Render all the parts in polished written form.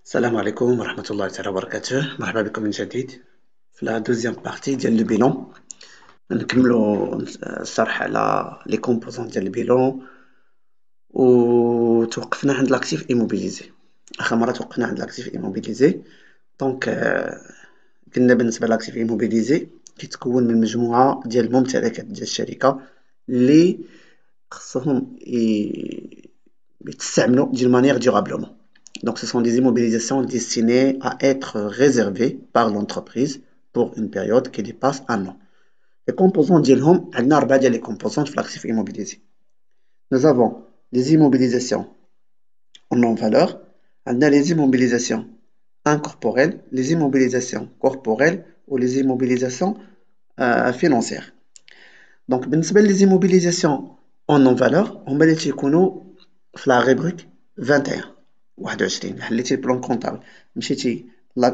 السلام عليكم ورحمة الله تعالى وبركاته، مرحبا بكم من جديد في لا دوزيام بارتي ديال لو بيلون. نكملو الشرح على لي كومبوزون ديال البيلون، وتوقفنا عند لاكتيف ايموبيليزي. آخر مرة توقفنا عند لاكتيف ايموبيليزي. دونك قلنا بالنسبة لاكتيف ايموبيليزي كيتكون من مجموعة ديال الممتلكات ديال الشركة اللي خصهم يتستعملوا d'une manière durablement. Donc, ce sont des immobilisations destinées à être réservées par l'entreprise pour une période qui dépasse un an. Les composants ديالهم عندنا أربعة ديال les composants في l'actif immobilisé. Nous avons les immobilisations en non-valeur, عندنا les immobilisations incorporelles, les immobilisations corporelles ou les immobilisations financières. Donc, بالنسبة les immobilisations en non-valeur هما اللي تيكونوا في la rubrique 21. 21 حليتي البلان كونطابل مشيتي لا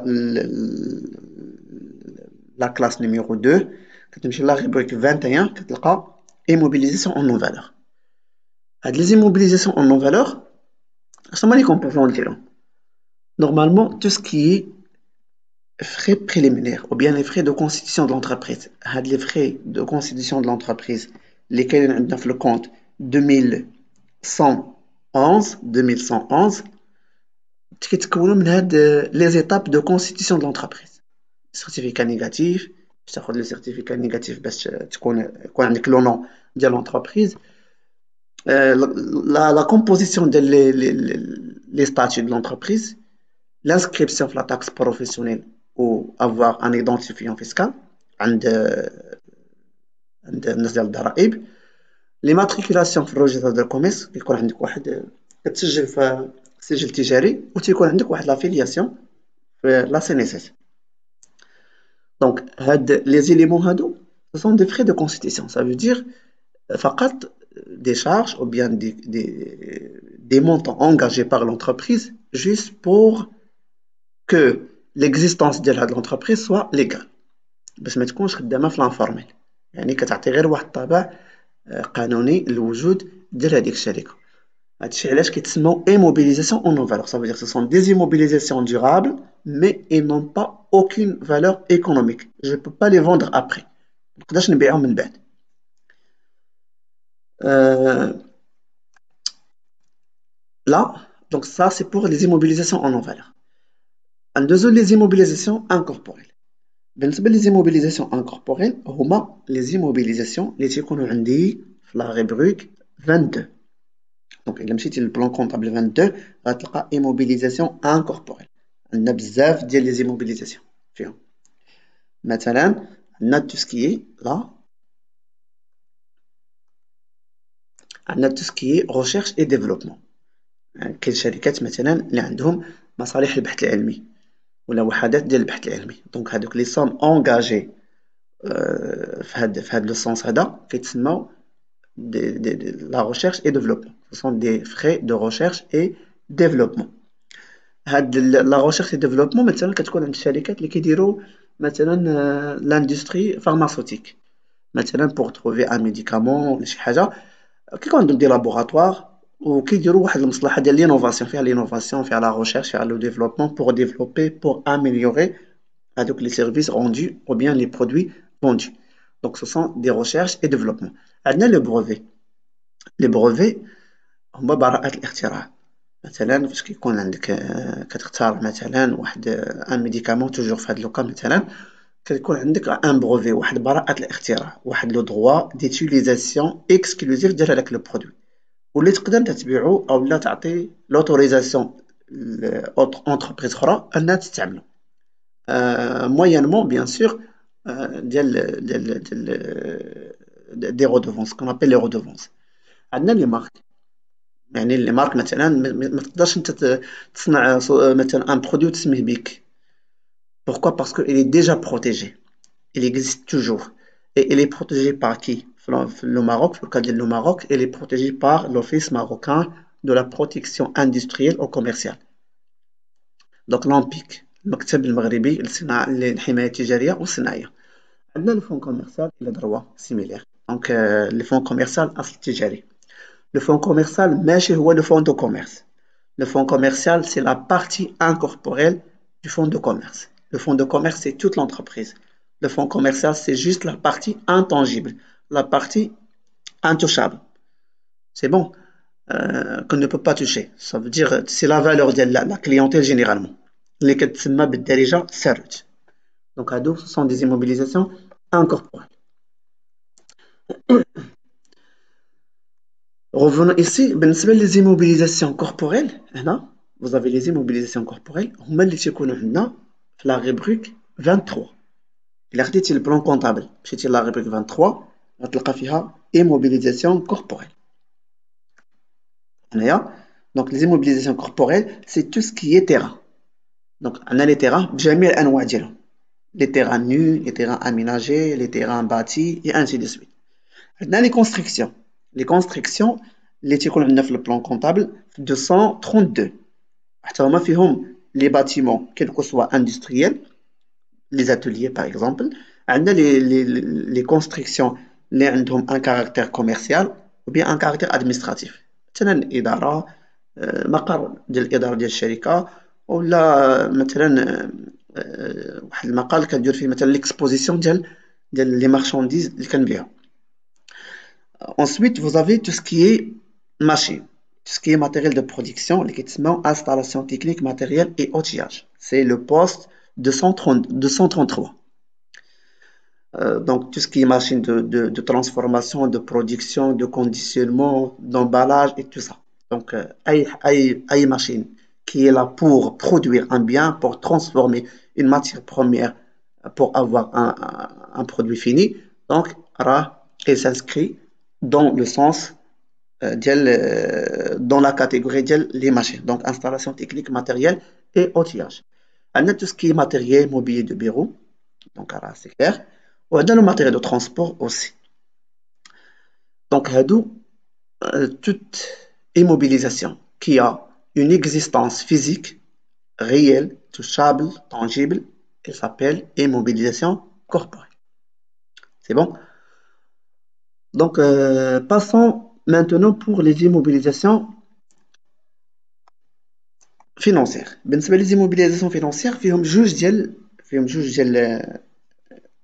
كلاس نيميرو 2 كتمشي لا روبريك 21 كتلقى ايموبيليزاسيون اون نون فالور. هاد لي زيموبيليزاسيون اون نون فالور شنو هما لي كومبوزون ديالهم؟ نورمالمون تو سكي frais préliminaires ou bien les frais de constitution de l'entreprise. هاد les frais de constitution de l'entreprise اللي كاينين عندنا في الكونت 2111 كيتكونوا من هاد لي زيتاب دو كونستيتيسيون دو لونتربريز. سيرتيفيكا نيجاتيف باش تاخد لو سيرتيفيكا نيجاتيف باش يكون عندك لو نون ديال لونتربريز. لا كومبوزيسيون ديال لي ستاتيو دو لونتربريز، l'inscription في لا تاكس بروفيسيونيل ou avoir un identifiant fiscal عند الناس ديال الضرائب. لي ماتريكولاسيون في الروجيستر دو كوميرس كيكون عندك واحد كتسجل في سجل تجاري وتيكون عندك واحد لافيلياسيون في لا سي ان اس اس. دونك هاد لي زيليمون هادو ce sont des frais de constitution, ça veut dire فقط des charges ou bien des montants engagés par l'entreprise juste pour que l'existence ديال هاد l'entreprise soit légale باش ما تكونش خدامة في الانفورميل، يعني كتعطي غير واحد الطابع قانوني للوجود ديال هاديك الشركة. هادشي علاش كيتسموا immobilisation en non valeur, ça veut dire que ce sont des immobilisations durables mais ils n'ont pas aucune valeur économique. Je peux pas les vendre après, منقدرش نبيعهم من بعد. Là, donc ça c'est pour les immobilisations en non valeur. ندوزو les immobilisations incorporelles. بالنسبة les immobilisations incorporelles هما les immobilisations اللي تيكونوا عندي في la rubrique 22. دونك إلا مشيتي للبلان كونطابل 22 غتلقى ايموبيليزاسيون انكوربوريل. عندنا بزاف ديال لي زيموبيليزاسيون فيهم، مثلا عندنا توسكي لا عندنا توسكي ريشيرش اي ديفلوبمون. كاين شركات مثلا اللي عندهم مصالح البحث العلمي ولا وحدات ديال البحث العلمي، دونك هادوك لي سوم اونغاجي في هاد لو سونس هذا كيتسموا la recherche et développement. Ce sont des frais de recherche et développement. هاد la recherche et développement مثلا كتكون عند الشركات اللي كيديروا مثلا لاندستري فارماسوتيك، مثلا pour trouver un médicament ولا شي حاجة كيكون عندهم دي لابوغاتوار وكيديروا واحد المصلحة ديال لينوفاسيون، فيها لينوفاسيون فيها لا recherche فيها لو développement pour développer pour améliorer هادوك les services rendus ou bien les produits vendus. Donc ce sont des recherches et développement. عندنا لو بروفي. لي بروفي هما براءة الاختراع. مثلا فاش كيكون عندك كتختار مثلا واحد ان ميديكامون توجور في هاد لوكا مثلا كيكون عندك ان بروفي، واحد براءة الاختراع، واحد لو دروا ديتيليزاسيون اكسكلوزيف ديال هذاك لو برودوي، واللي تقدر تبيعو او لا تعطي لوتوريزاسيون لأونتربريز اخرى انها تستعملو moyennement bien sûr des redevances qu'on appelle les redevances. عندنا لي مارك، يعني لي مارك مثلا ما تقدرش انت تصنع مثلا ان برودوي تسميه بيك. Pourquoi? Parce que il est déjà protégé, il existe toujours et il est protégé par qui? Le Maroc, le cas du Maroc, il est protégé par l'Office marocain de la protection industrielle et commerciale. Donc l'OMPIC، المكتب المغربي للحماية التجارية والصناعية. عندنا لو فون كوميرسيال إلى دروا سيميلير، دونك لو فون كوميرسيال أصل تجاري. لو فون كوميرسيال ماشي هو لو فون دو كوميرس، Le fonds commercial, c'est la partie incorporelle du fonds de commerce. Le fonds de commerce, c'est toute l'entreprise. Le fonds commercial, c'est juste la partie intangible, la partie intouchable. C'est bon, qu'on ne peut pas toucher. Ça veut dire c'est la valeur de la clientèle généralement. اللي كتسمى بالدارجة سارج. Donc, هادو, ce sont des immobilisations incorporelles. Revenons ici, بالنسبة les immobilisations corporelles, هنا, vous avez les immobilisations corporelles, هما اللي تيكونوا عندنا في la rubrique 23. إلا خديتي البلان كونطابل مشيتي لا rubrique 23 غتلقى فيها immobilisation corporelle. هنايا donc les immobilisations corporelles c'est tout ce qui est terrain. Donc عندنا les terrains بجميع الأنواع ديالهم. Les terrains nus, les terrains aménagés, les terrains bâtis et ainsi de suite. عندنا les constructions. Les constructions اللي تيكون عندنا في البلان كونطابل 232 حتى هما فيهم les bâtiments quels que soient industriels, les ateliers par exemple. عندنا les constructions اللي عندهم un caractère commercial ou bien un caractère administratif. مثلا الإدارة مقر ديال الإدارة ديال الشركة ولا مثلا واحد المقال كندير فيه مثلا l'exposition ديال les marchandises اللي كنبيعو. Ensuite, vous avez tout ce qui est machine, tout ce qui est matériel de production, اللي كيتسمى installation technique, matériel et outillage. C'est le poste 233. Donc, tout ce qui est machine de transformation, de production, de conditionnement, d'emballage et tout ça. Donc, أي machine qui est là pour produire un bien, pour transformer une matière première pour avoir un produit fini. Donc, il s'inscrit dans le sens dans la catégorie des machines. Donc, installation technique, matériel et outillage. On a tout ce qui est matériel, mobilier de bureau. Donc, c'est clair. On a le matériel de transport aussi. Donc, toute immobilisation qui a une existence physique, réelle, touchable, tangible, elle s'appelle immobilisation corporelle. C'est bon? Donc, passons maintenant pour les immobilisations financières. بالنسبة les immobilisations financières فيهم جوج ديال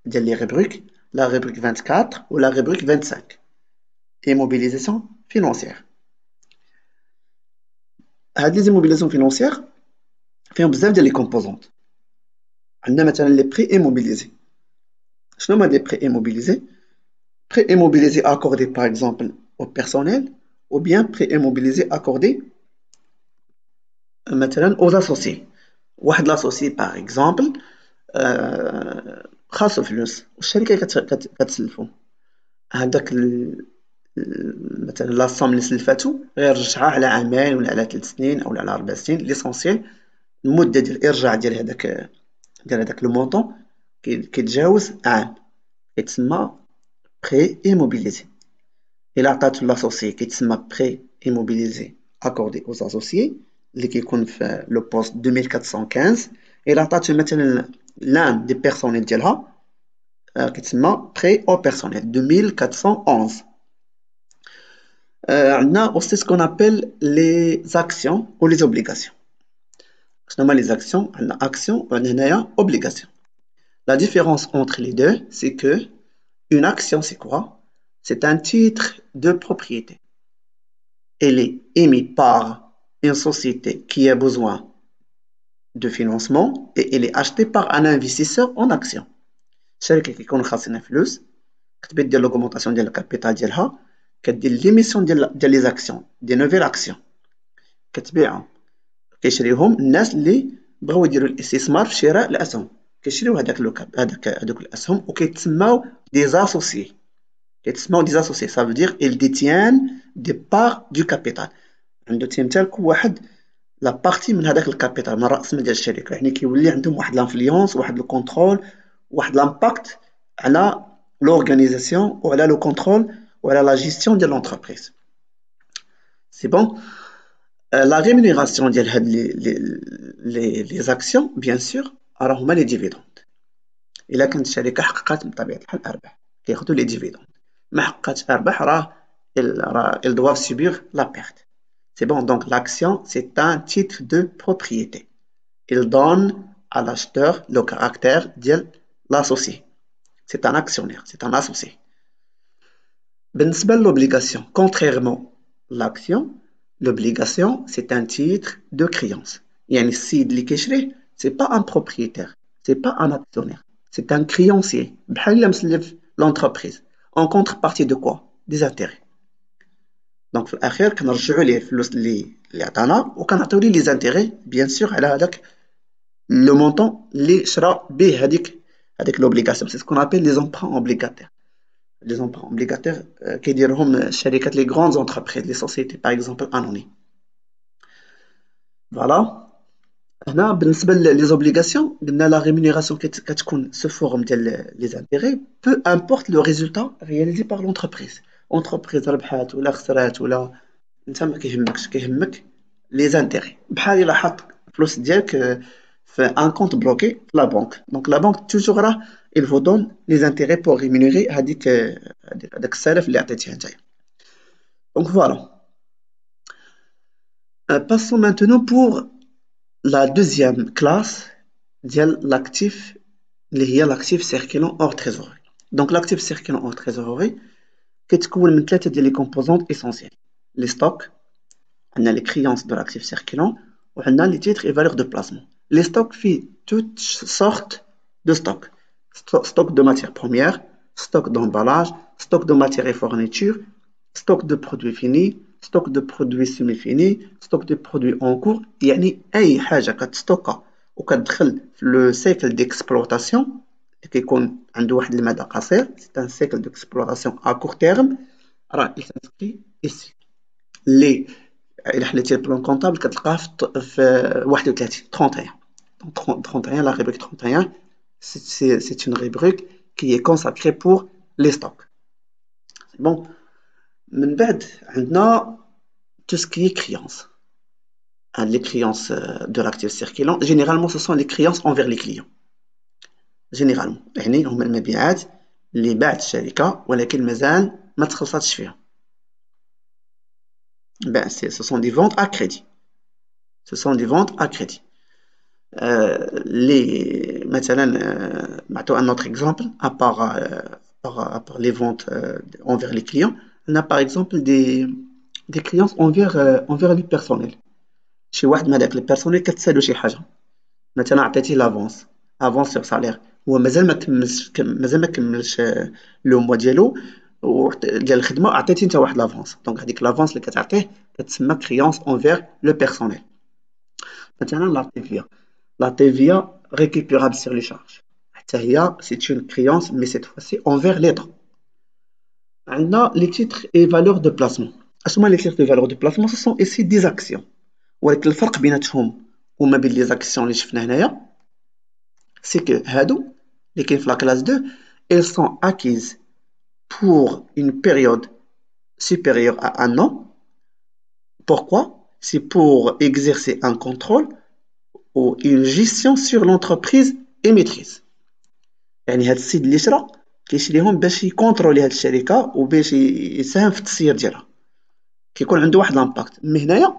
les rubriques, la rubrique 24 ou la rubrique 25. Immobilisation financière. هاد les immobilisations financières فيهم بزاف ديال les composantes. عندنا مثلا les prêts immobilisés. شنو هما les prêts immobilisés? Prêts immobilisés accordés par exemple au personnel ou bien prêts immobilisés accordés مثلا aux associés. واحد l'associé par exemple خاصو فلوس والشركة كتسلفو هداك مثلا لاصوم اللي سلفاتو غيرجعها على عامين ولا على 3 سنين او على 4 سنين. ليسونسيال المدة ديال الإرجاع ديال هداك لو مونطون كيتجاوز عام كيتسمى prêt immobilisé. إلا عطاتو لاسوسيي كيتسمى prêt immobilisé accordé aux associés اللي كيكون في لو بوست 2415. إلا عطاتو مثلا l'un des personnels ديالها كيتسمى prêt au personnel 2411. عندنا aussi ce qu'on appelle les actions ou les obligations. شنو هما les actions؟ عندنا action وعندنا هنايا obligation. La différence entre les deux, c'est que une action, c'est quoi? C'est un titre de propriété. Elle est émise par une société qui a besoin de financement et elle est achetée par un investisseur en action. شركة كيكون خاصنا فلوس كتبي دير l'augmentation ديال الكابيتال ديالها كدير ليميسيون ديال لي زاكسيون دي نوفيل اكسيون كتبيعهم كيشريهم الناس اللي بغاو يديروا الاستثمار في شراء الاسهم كيشريو هذوك الاسهم وكيتسماو دي زاسوسيي. كيتسماو دي زاسوسيي ça veut dire ils détiennent des parts du capital. عنده تيمتلك واحد لا بارتي من هذاك الكابيتال من راس مال ديال الشركه. يعني كيولي عندهم واحد لانفلونس واحد الكونترول واحد لامباكت على l'organisation ou على le contrôle ou على la gestion de l'entreprise. C'est bon? La rémunération ديال هاد les actions bien sûr راه هما les dividendes. إلا كانت الشركة حققت بطبيعة الحال أرباح كياخدو les dividendes. ما حققتش أرباح راه ils doivent subir la perte. C'est bon, donc l'action, c'est un titre de propriété. Il donne à l'acheteur le caractère de l'associé. C'est un actionnaire, c'est un associé. بالنسبة l'obligation, contrairement à l'action, l'obligation, c'est un titre de créance. يعني السيد اللي كيشريه, c'est pas un propriétaire, c'est pas un actionnaire, c'est un créancier. بحال إلا مسلف l'entreprise. En contrepartie de quoi? Des intérêts. دونك في الأخير كنرجعوا ليه الفلوس اللي عطانا وكنعطيو ليه لي زانتيغي بيان سور على هذاك لو مونطون اللي شرا به هذيك لوبليغاسيون. سي سكون ابل لي زومبرون اوبليغاتير. لي زومبرون اوبليغاتير كيديروهم الشركات لي غروند زونتربريز لي سوسيتي باغ اكزومبل انوني. فوالا هنا بالنسبه لي زوبليغاسيون قلنا لا ريمونيراسيون كتكون سو فورم ديال لي زانتيغي بو امبورت لو ريزولتا رياليزي بار لونتربريز. اونتربريز ربحات ولا خسرات ولا انت ما كيهمكش، كيهمك لي زانتيغي. بحال الا حط الفلوس ديالك في ان كونت بلوكي في لا بنك، دونك لا بنك توجور راه il vous donne les intérêts pour rémunérer هذاك السلف اللي عطيتيه نتايا. دونك فوالا. Passons maintenant pour la deuxième classe ديال l'actif اللي هي l'actif circulant hors trésorerie. Donc l'actif circulant hors trésorerie كيتكون من ثلاثة ديال لي كومبوزونت اسونسيال. لي ستوك، عندنا les créances de l'actif circulant وعندنا les titres et valeurs de placement. Les stocks فيه toutes sortes de stocks. Stock de matières premières, stock d'emballage, stock de matières et fournitures, stock de produits finis, stock de produits semi-finis, stock de produits en cours. يعني أي حاجة كتستوكا وكتدخل في لو سيكل ديكسبلوطاسيون اللي كيكون عنده واحد المدى قصير. C'est un cycle d'exploitation à court terme. راه il s'inscrit ici. اللي إلا حليتي البلان كونطابل كتلقاه في 31 31 la rubrique 31 c'est une rubrique qui est consacrée pour les stocks. Bon, من بعد عندنا tout ce qui est créance. Les créances de l'actif circulant, généralement ce sont les créances envers les clients. généralement يعني هما المبيعات اللي باعت الشركة ولكن مازال ما تخلصاتش فيها. Ben, ce sont des ventes à crédit. Ce sont des ventes à crédit. Maintenant, mettons un autre exemple, à part les ventes envers les clients, on a par exemple des créances envers le personnel. شي واحد من هذاك البيرسونيل كتسالو شي حاجة، مثلا عطيتيه لافونس، افونس سور سالير، هو مازال ما كملش لو موا ديالو ديال الخدمة، عطيتيه انت واحد لافونس، دونك هذيك لافونس اللي كتعطيه كتسمى كريونس انفير لو بيرسونيل. مثلا لا TVA récupérable sur les charges حتى هي c'est une créance mais cette fois-ci envers l'État. عندنا les titres et valeurs de placement. اش هما les titres et valeurs de placement؟ ce sont ici des actions، ولكن الفرق بيناتهم وما بين لي زاكسيون اللي شفنا هنايا سي كو هادو اللي كاين في لا كلاس 2 elles sont acquises pour une période supérieure à un an. Pourquoi? C'est pour exercer un contrôle ou une gestion sur l'entreprise émettrice. يعني هاد السيد اللي شرا كيشريهم باش يكونترولي هاد الشركة وباش يساهم في التسيير ديالها، كيكون عنده واحد لامباكت. مي هنايا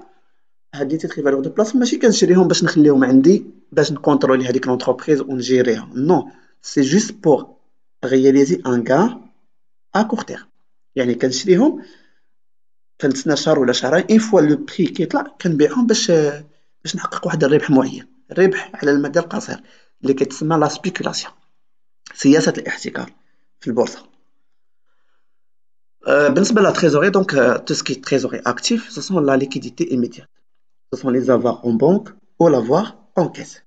هاد لي تيتر فالور دو بلاص ماشي كنشريهم باش نخليهم عندي باش نكونترولي هاديك لونتربريز ونجيريها، نو سي جوست بور رياليزي ان غان ا كور تيرم. يعني كنشريهم كنتسنى شهر ولا شهرين، اون فوا لو بري كيطلع كنبيعهم باش نحقق واحد الربح معين، الربح على المدى القصير اللي كتسمى لا سبيكولاسيون، سياسة الاحتكار في البورصة. بالنسبة لا تريزوري، دونك تو سكي تريزوري اكتيف سو سون لا ليكيديتي ايميديات، ce sont les avoirs en banque ou l'avoir en caisse.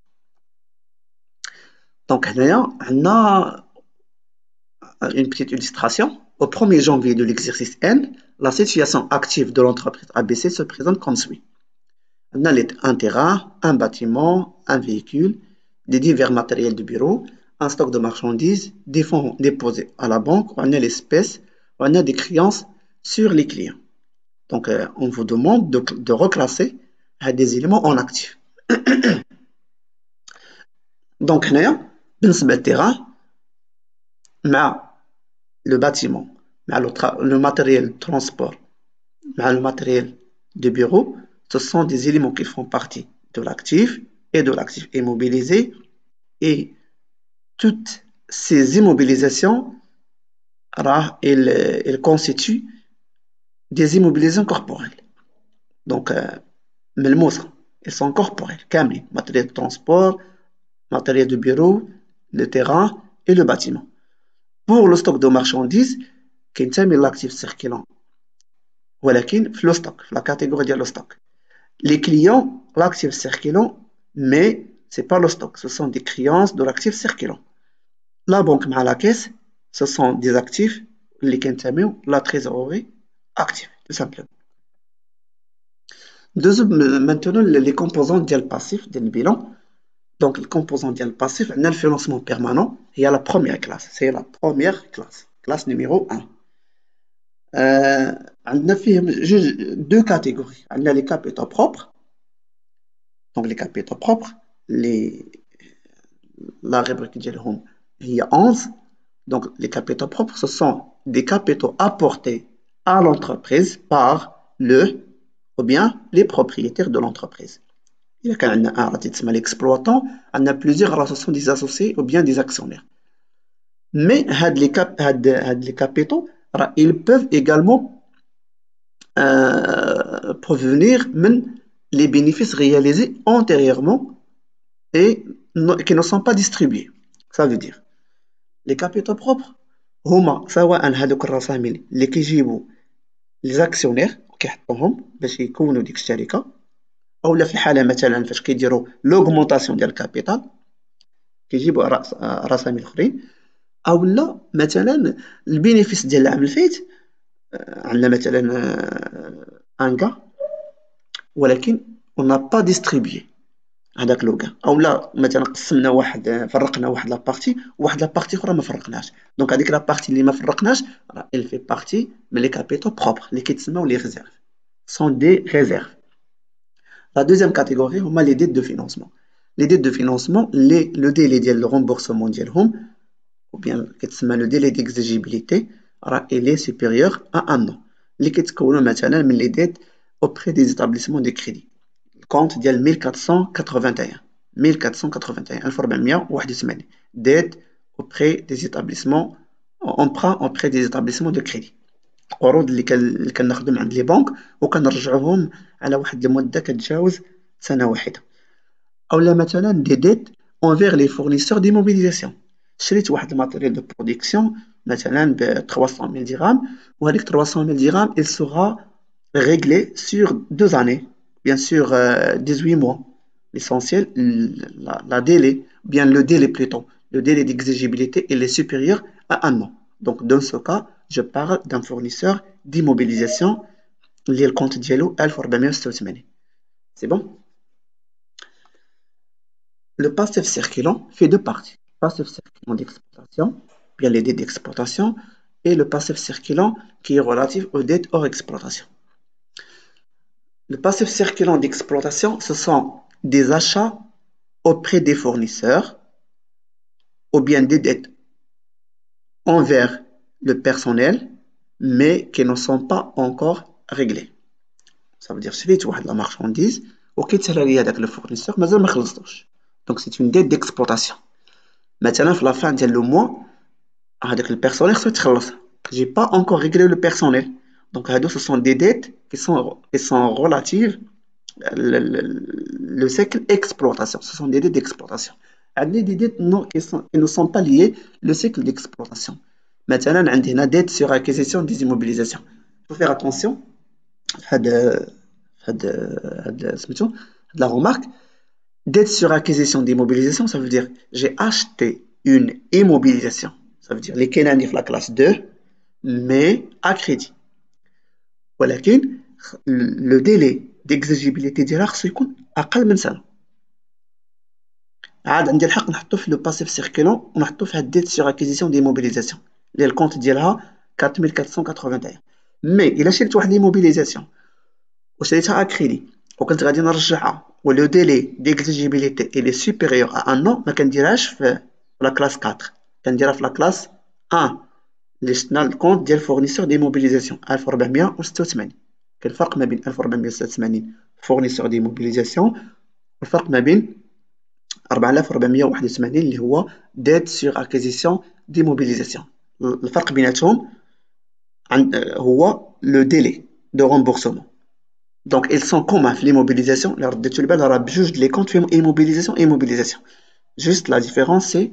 Donc, on a une petite illustration. Au 1er janvier de l'exercice N, la situation active de l'entreprise ABC se présente comme suit. On a un terrain, un bâtiment, un véhicule, des divers matériels de bureau, un stock de marchandises, des fonds déposés à la banque, on a l'espèce, on a des créances sur les clients. Donc, on vous demande de reclasser des éléments en actifs. Donc, هنايا بالنسبة للتيران مع لو باتيمون مع لو ماتيريال ترونسبور مع لو ماتيريال دو بيرو ce sont des éléments qui font partie de l'actif et de l'actif immobilisé, et toutes ces immobilisations, elles constituent des immobilisations corporelles. Donc, ملموسة, elles sont corporelles, كاملين, matériel de transport, matériel de bureau, le terrain et le bâtiment. Pour le stock de marchandises, كينتمي l'actif circulant, ولكن في le stock, la catégorie ديال le stock. Les clients, l'actif circulant, mais c'est pas le stock, ce sont des créances de l'actif circulant. La banque مع la caisse, ce sont des actifs اللي كينتميو la trésorerie active, tout simplement. Maintenant, les composants ديال passif ديال البيلان. Donc, les composants ديال passif, on a le financement permanent, il y a la première classe, c'est la première classe, classe numéro 1. On a deux catégories. On a les capitaux propres. Donc, les capitaux propres, la rubrique ديالهم il y a 11. Donc, les capitaux propres, ce sont des capitaux apportés à l'entreprise par ou bien les propriétaires de l'entreprise. Il y a un ratisme à l'exploitant, on a plusieurs associations des associés ou bien des actionnaires. Mais les capitaux, ils peuvent également provenir les bénéfices réalisés antérieurement et qui ne sont pas distribués. Ça veut dire, les capitaux propres, هما سواء هذوك الرسامي اللي كيجيبوا les actionnaires كيحطوهم باش يكونوا ديك الشركة، أو في الحالة مثلا فاش كيديروا لوغمونطاسيون ديال الكابيتال كيجيبوا رسامي الآخرين، أو لا مثلا البينيفيس ديال العام الفايت عندنا مثلا ان كا ولكن on n'a pas distribué هذاك لو كا، او لا مثلا قسمنا واحد فرقنا واحد لابارتي وواحد لابارتي اخرى ما فرقناش، دونك هذيك لابارتي اللي ما فرقناش elle fait partie من les capitaux propres اللي كيتسموا les réserves, sont des réserves. La deuxième catégorie هما les dettes de financement. Les dettes de financement, le délai ديال le remboursement ديالهم ou bien كتسمى le délai d'exigibilité il est supérieur à un an. اللي كيتكونوا مثلا من les dettes auprès des établissements de crédit. compte ديال 1481 1481 dette auprès des établissements emprunt auprès des établissements de crédit. القروض اللي كناخذو من عند لي بنك وكنرجعوهم على واحد المده كتجاوز سنه واحده. اولا مثلا دي ديت envers les fournisseurs d'immobilisation. شريت واحد الماتيريال دو برودكسيون مثلا ب 300,000 درهم وهذيك 300,000 درهم il sera réglé sur 2 années, bien sûr 18 mois. L'essentiel, la délai, bien le délai plutôt, le délai d'exigibilité il est supérieur à un an. Donc dans ce cas, je parle d'un fournisseur d'immobilisation اللي الكونت ديالو 1486. C'est bon? Le passif circulant fait deux parties. Passif circulant d'exploitation, bien les dettes d'exploitation, et le passif circulant qui est relatif aux dettes hors exploitation. Le passif circulant d'exploitation, ce sont des achats auprès des fournisseurs ou bien des dettes envers le personnel, mais qui ne sont pas encore réglées. Ça veut dire شريت واحد la marchandise وكيتسهل ليا داك le fournisseur مازال ما خلصتوش. Donc c'est une dette d'exploitation. Maintenant في la fin ديال le mois هذاك le personnel خصو يتخلص. J'ai pas encore réglé le personnel. Donc ce sont des dettes qui sont relatives le cycle exploitation. Ce sont des dettes d'exploitation. Des dettes qui ne sont pas liées le cycle d'exploitation. Maintenant عندي هنا dette sur acquisition des immobilisations. Il faut faire attention la remarque. Dette sur acquisition d'immobilisation, ça veut dire j'ai acheté une immobilisation. Ça veut dire les كاينين في la classe 2 mais à crédit. ولكن le délai d'exigibilité ديالها خصو يكون أقل من سنة. عاد عندي الحق نحطو في le passif circulant ونحطو في هاد dette sur acquisition d'immobilisation اللي الكونت ديالها 4481. مي إلا شريت واحد l'immobilisation وشريتها à crédit وكنت غادي نرجعها ولو ديلي ديكزيجيبيليتي il est supérieur à un an ما كنديرهاش في la classe 4 كنديرها في la classe 1 اللي شفنا الكونت ديال fournisseur d'immobilisation 1486. كاين الفرق ما بين 1486 فورنيسور ديموبيليزاسيون والفرق ما بين 4481 اللي هو ديت سور اكيزيسيون ديموبيليزاسيون. الفرق بيناتهم هو لو ديلي دو رومبورسمون. دونك ils sont communs في l'immobilisation. Alors رديتو البال راه بجوج لي كونت فيهم immobilisation et immobilisation. Juste la différence c'est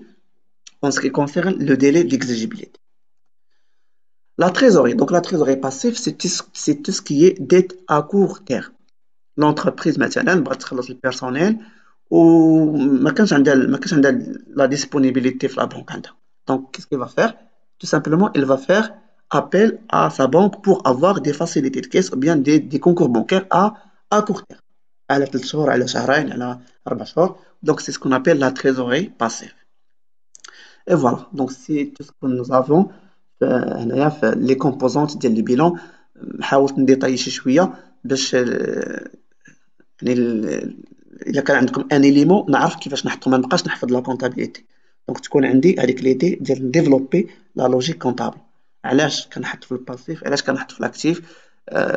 en ce qui concerne le délai d'exigibilité. La trésorerie. Donc la trésorerie passive c'est tout ce qui est dette à court terme. L'entreprise مثلا بغات تخلص البيرسونيل وما كانش عندها la disponibilité في la banque عندها. Donc qu'est-ce qu'elle va faire? Tout simplement elle va faire appel à sa banque pour avoir des facilités de caisse ou bien des concours bancaires à court terme. على 3 شهور على شهرين على 4 شهور. Donc c'est ce qu'on appelle la trésorerie passive. Et voilà, donc c'est tout ce que nous avons هنايا في les composantes ديال le bilan. حاولت نديطاي شي شويه باش يعني الا كان عندكم ان اليمون نعرف كيفاش نحطو، ما نبقاش نحفظ لا كونطابيليتي. دونك تكون عندي هذيك ليدي ديال نديفلوبي لا لوجيك كونطابل. علاش كنحط في الباسيف، علاش كنحط في الاكتيف،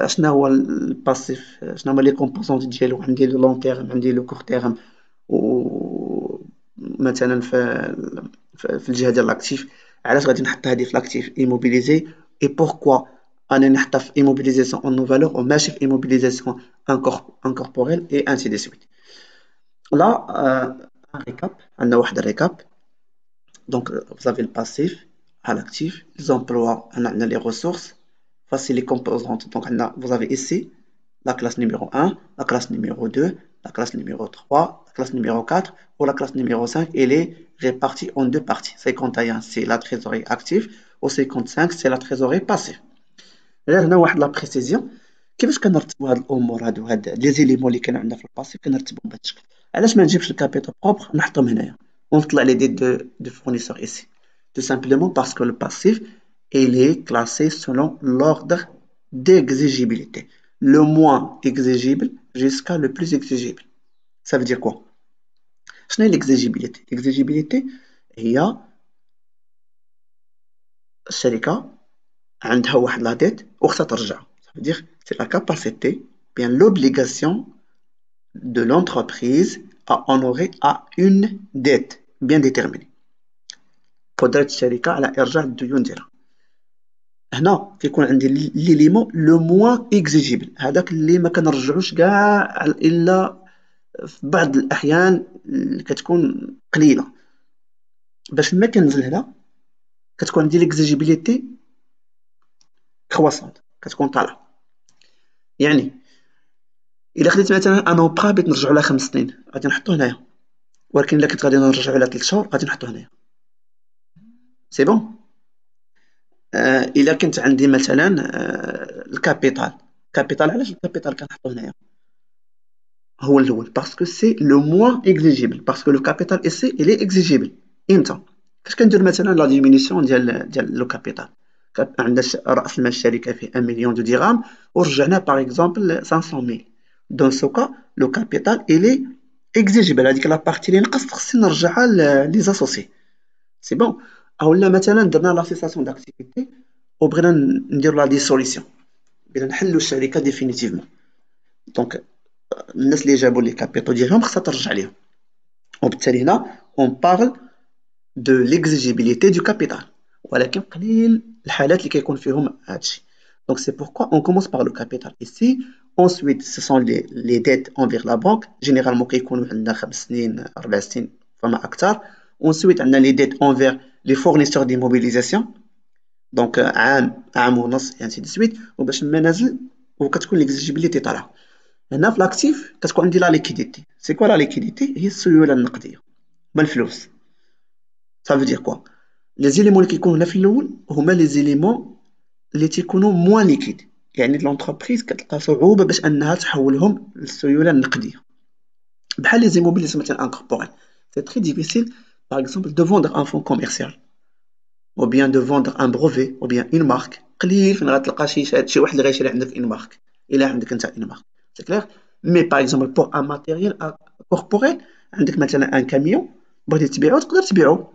شنو هو الباسيف، شنو هما لي كومبوزونت ديالو. عندي لو لون تيرم، عندي لو كور تيرم، و مثلا في الجهه ديال الاكتيف علاش غادي نحط هذه في الاكتيف ايموبيليزي اي بوركوا انا نحطها في ايموبيليزاسيون اون نو فالور وماشي في ايموبيليزاسيون انكوربوريل اي انسي دي سويت. لا ان ريكاب، عندنا واحد الريكاب. دونك vous avez le passif à l'actif, les emplois, on a les ressources, voici les composantes. Donc vous avez ici la classe numéro 1, la classe numéro 2, la classe numéro 3, la classe numéro 4 ou la classe numéro 5. Elle est répartie en deux parties. 51 c'est la trésorerie active ou 55 c'est la trésorerie passive. غير هنا واحد لا بريسيزيون كيفاش كنرتبوا هاد الامور هاد لي زيليمون اللي كانوا عندنا في الباسيف كنرتبوهم بهذا الشكل. علاش ما نجيبش الكابيتال بروبر نحطهم هنايا ونطلع لي ديت دو فورنيسور ici tout simplement parce que le passif il est classé selon l'ordre d'exigibilité, le moins exigible jusqu'à le plus exigible. Ça veut dire quoi? شنو هي l'exigibilité? L'exigibilité هي الشركه عندها واحد لا ديت وخصها ترجعها. Ça veut dire c'est la capacité, bien l'obligation de l'entreprise à honorer à une dette bien déterminée. قدرة الشركة على إرجاع الديون ديالها. هنا كيكون عندي ليليمون لو موان اكزيجيبل، هذاك اللي ما كنرجعوش كاع الا في بعض الاحيان اللي كتكون قليله. باش ما كنزل هنا كتكون عندي ليكزيجيبيليتي كرواسونت، كتكون طالعه. يعني الا خديت مثلا ان اوبرا بغيت نرجعو لها 5 سنين غادي نحطو هنايا، ولكن الا كنت غادي نرجعو لها 3 شهور غادي نحطو هنايا. سي بون. الا كنت عندي مثلا الكابيتال، علاش الكابيتال كنحطو هنايا هو الاول؟ باسكو سي لو موان اكزيجيبل، باسكو لو كابيتال ايسي الي اكزيجيبل. امتى؟ فاش كندير مثلا لا ديمينيسيون ديال لو كابيتال، عندنا راس المال الشركه فيه 1 مليون دو درهم ورجعنا باغ اكزومبل 500,000. دون سو كا لو كابيتال الي اكزيجيبل، هذيك لا بارتي اللي نقصت خصني نرجعها لي زاسوسي. سي بون. اولا مثلا درنا لا سيساسيون داكتيفيتي وبغينا نديرو لا ديسوليسيون، بغينا نحلو الشركه ديفينيتيفمون. دونك الناس اللي جابوا لي كابيتو ديالهم خصها ترجع ليهم، وبالتالي هنا اون بارل دو ليكزيجيبيليتي دو كابيتال، ولكن قليل الحالات اللي كيكون فيهم هادشي. دونك سي بوركوا اون كومونس بار لو كابيتال ايسي. ensuite ce sont les dettes envers la banque، généralement كيكونوا عندنا 5 سنين 4 سنين فما اكثر. ensuite عندنا les dettes envers les fournisseurs d'immobilisation، دونك عام ونص يعني دي سويت. وباش ما نازل وكتكون ليكزيجيبيليتي طالعه. هنا في الاكتيف كتكون عندي لا ليكيديتي. سي كوا لا ليكيديتي؟ هي السيوله النقديه، هما الفلوس. ça veut dire quoi؟ لي زيليمون اللي كيكونوا هنا في الاول هما لي زيليمون اللي تيكونوا موان ليكيد، يعني لونتربريز كتلقى صعوبه باش انها تحولهم للسيوله النقديه. بحال لي زيموبيليز مثلا انكوربوريل، سي تري ديفيسيل باغ اكزومبل دو فوندر ان فون كوميرسيال ou bien de vendre un brevet ou bien une marque. قليل فين غتلقى شي واحد اللي غيشري عندك une marque الا عندك انت une marque. c'est clair. mais par exemple pour un matériel corporel عندك مثلا ان كاميون بغيتي تبيعو تقدر تبيعو،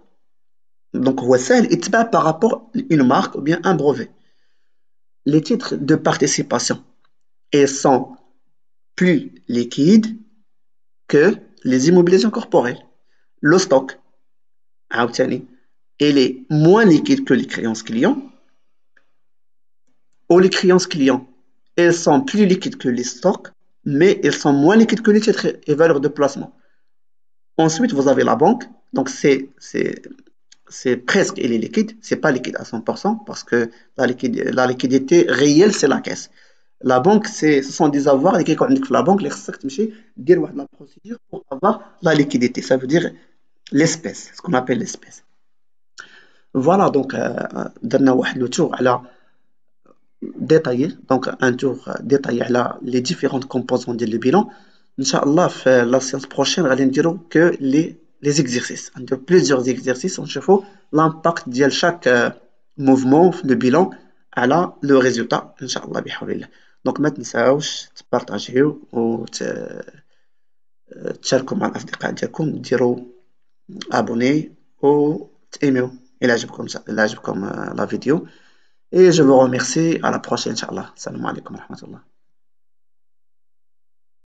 دونك هو ساهل يتباع par rapport à une marque ou bien un brevet. les titres de participation et sont plus liquides que les immobilisations corporelles. Le stock, عاوتاني, il est moins liquide que les créances clients, ou les créances clients, elles sont plus liquides que les stocks, mais elles sont moins liquides que les titres et valeurs de placement. Ensuite, vous avez la banque, donc c'est presque il est liquide, c'est pas liquide à 100% parce que la liquidité réelle c'est la caisse. La banque ce sont des avoirs qui يكون عندك la banque اللي خصك تمشي دير واحد la procédure pour avoir la liquidité, ça veut dire l'espèce, ce qu'on appelle l'espèce. Voilà donc درنا واحد le tour على détaillé donc un tour détaillé على les différentes composantes ديال le bilan. Inch'Allah في la séance prochaine غادي نديرو que les exercices, نديرو plusieurs exercices ونشوفو l'impact ديال chaque mouvement في le bilan على le résultat Inch'Allah بحول الله. donc ما تنساوش تبارطاجيو وتشاركوا مع الأصدقاء ديالكم ديروا abonner وتأيميو إلا عجبكم la vidéo. Et je vous remercie. À la prochaine, Inch'Allah. Salam alaikum wa rahmatullah.